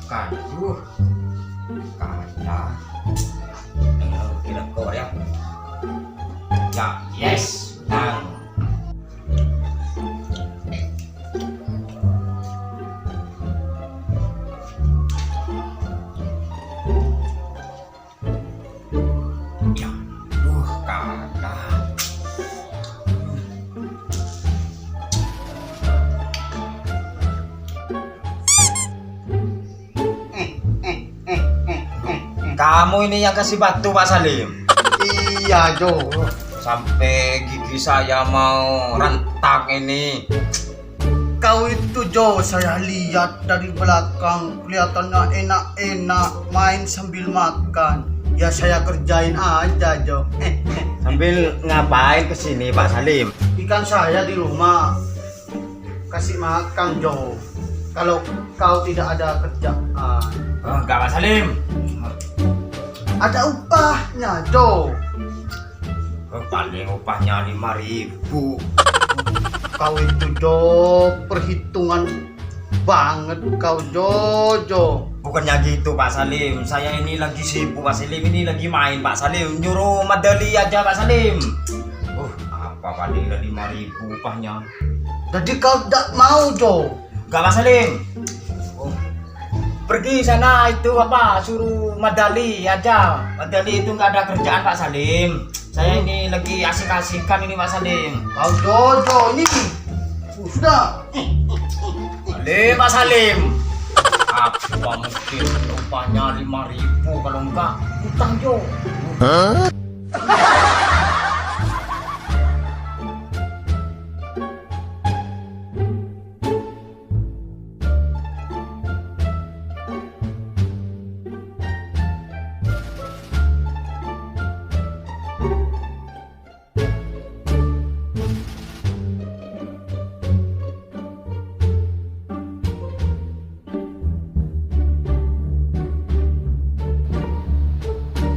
Kayu. Kaca. Kira kau ya. Ya, yes. Nang. Ya, kata. Kamu ini yang kasih batu Pak Salim. Iya, Jo. Sampai gigi saya mau rentak ini. Kau itu, Jo, saya lihat dari belakang kelihatannya enak-enak main sambil makan. Ya saya kerjain aja, Jo. Sambil ngapain kesini Pak Salim? Ikan saya di rumah kasih makan, Jo. Kalau kau tidak ada kerjaan, Oh, enggak Pak Salim. ada upahnya, Jo. Oh, paling upahnya 5.000. Kau itu, Jo, perhitungan banget kau, Jo. Bukannya gitu Pak Salim. Saya ini lagi sibuk Pak Salim. Ini lagi main Pak Salim. Nyuruh medali aja Pak Salim. Apa paling 5.000 upahnya? Jadi kau tidak mau, Jo. Enggak Pak Salim. Pergi sana itu apa suruh medali aja. Medali itu nggak ada kerjaan Pak Salim. Saya ini lagi asik-asikan ini Pak Salim. Kau, Jo, ini sudah. Salim Pak Salim. Apa mungkin upahnya 5.000 kalau enggak utang Jo.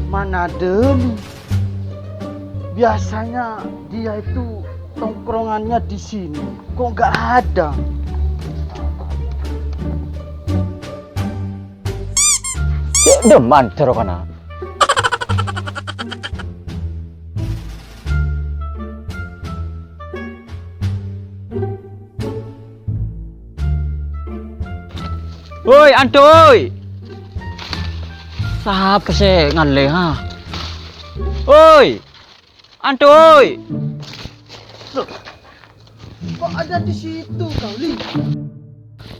Mana Deli? Biasanya dia itu tongkrongannya di sini. Kok nggak ada? Cek deman cerokana. Woi, Antoy. Siapa sih ngale ha? Oi. Antoy. Kok ada di situ kau, Li?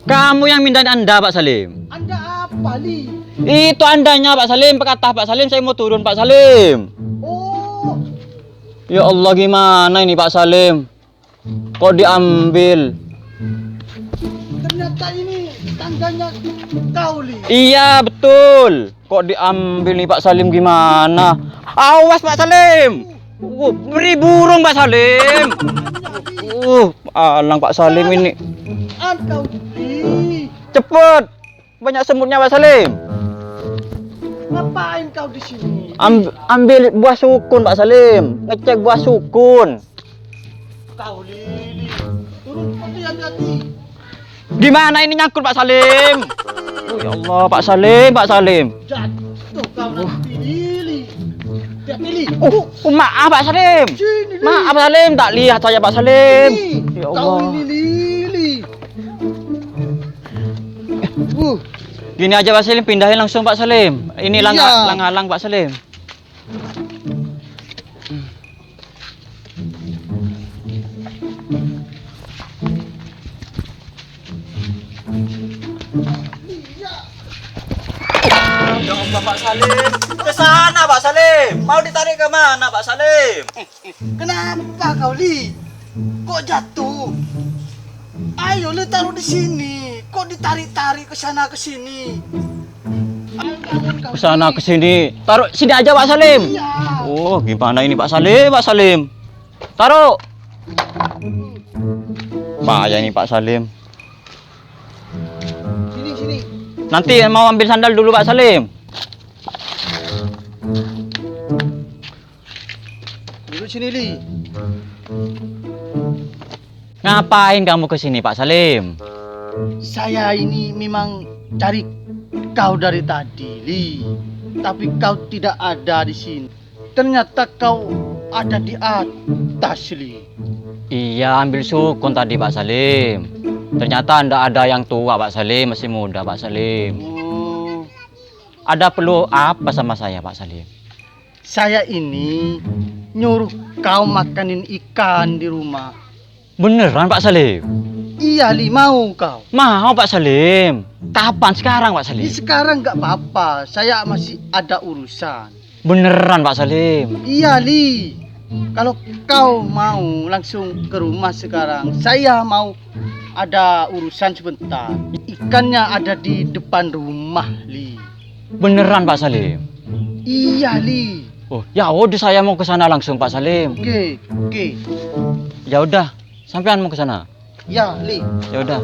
Kamu yang minta Anda, Pak Salim. Anda apa, Li? Itu Andanya, Pak Salim. Kata Pak Salim, saya mau turun, Pak Salim. Oh, Ya Allah, gimana ini, Pak Salim? Kok diambil? ternyata ini tangganya kau, Li. Iya, betul. Kok diambil nih, Pak Salim, gimana? Awas, Pak Salim. Beri burung, Pak Salim. Alang Pak Salim ini. Kau, Li. Cepet. Banyak semutnya, Pak Salim. Ngapain kau di sini? Ambil buah sukun, Pak Salim. Ngecek buah sukun. Kau, Li. Turun hati-hati. Gimana ini nyangkut, Pak Salim? Ya Allah, Pak Salim, Pak Salim. Jatuh kau nanti, Li. Li. Maaf, Pak Salim. Sini, Li. Maaf, Pak Salim. Tak lihat saya, Pak Salim. Li. Ya Kau Allah. ini, Li. Gini aja, Pak Salim. Pindahin langsung, Pak Salim. Ini Iya. lang-lang, Pak Salim. Ya Allah, Pak Salim. Ke sana, Pak Salim. Mau ditarik ke mana, Pak Salim? Kenapa kau, Li? Kok jatuh? Ayo, Li, taruh di sini. Kok ditarik-tarik ke sana ke sini? Ayo, kau, Ke sana Li. ke sini. Taruh sini aja, Pak Salim. Iya. Oh, gimana ini, Pak Salim? Pak Salim. Taruh. Bahaya ini, Pak Salim. Sini. Nanti mau ambil sandal dulu, Pak Salim. Duduk sini, Li. Ngapain kamu ke sini, Pak Salim? Saya ini memang cari kau dari tadi, Li. Tapi kau tidak ada di sini. Ternyata kau ada di atas, Li. Iya, ambil sukun tadi Pak Salim. Ternyata ndak ada yang tua Pak Salim, masih muda Pak Salim. Oh, Ada perlu apa sama saya Pak Salim? saya ini nyuruh kau makanin ikan di rumah. Beneran Pak Salim? Iya, Li, mau kau? Mau Pak Salim. Kapan sekarang Pak Salim? Sekarang nggak apa-apa, saya masih ada urusan. Beneran Pak Salim? Iya, Li. Kalau kau mau langsung ke rumah sekarang, saya mau ada urusan sebentar. Ikannya ada di depan rumah, Li. Beneran Pak Salim? Iya, Li. Oh, ya udah saya mau ke sana langsung Pak Salim. Oke. Ya udah, sampean mau ke sana. Ya, Li. Ya udah.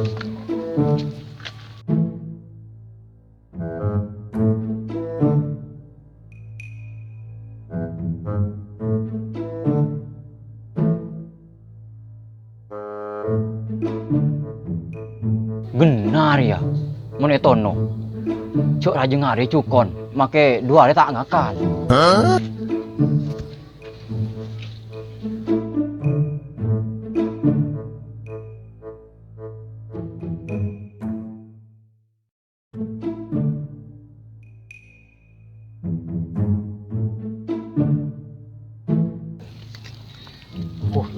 Benar ya, monetono. Cuk rajeng hari cukon, make 2 hari tak ngakal.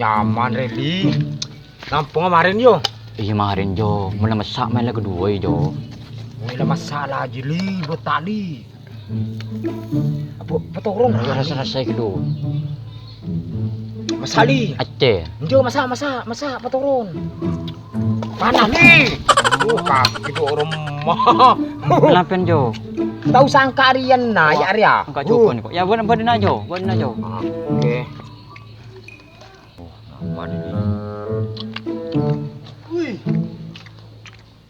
Nyaman Reli. Nampung kemarin yo. Iya kemarin Jo, mulai masak main lagi kedua Jo. Mulai masalah aja li, buat tali. Apa torong? Rasa-rasa kedua. Masali. Aceh. Jo masa apa torong? Mana nih? Kaki itu orang mah. Kenapa Jo? Tahu sangka Arian nah ya Arya. Enggak cukup nih kok. Ya buat aja, buat aja. Oke. Aman ini. Wih.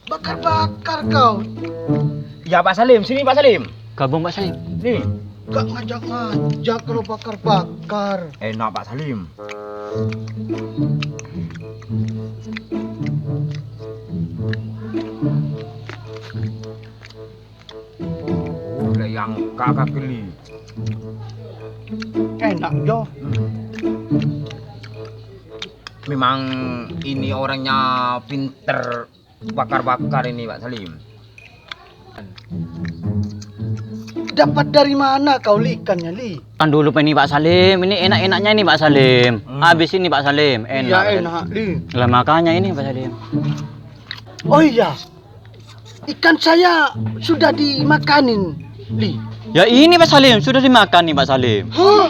Bakar-bakar kau. Ya Pak Salim, sini Pak Salim. Gabung Pak Salim. Nih. Gak ngajak-ngajak kalau bakar-bakar. Enak Pak Salim. Yang kakak geli. Enak, Jo. Memang ini orangnya pinter bakar-bakar ini Pak Salim. Dapat dari mana kau Li ikannya, Li? Kan dulu ini Pak Salim, ini enak-enaknya ini Pak Salim. Habis ini Pak Salim, enak. Iya, enak, Li. Lah makanya ini Pak Salim. Oh iya. Ikan saya sudah dimakanin, Li. Ya ini Pak Salim, sudah dimakan nih Pak Salim. Hah?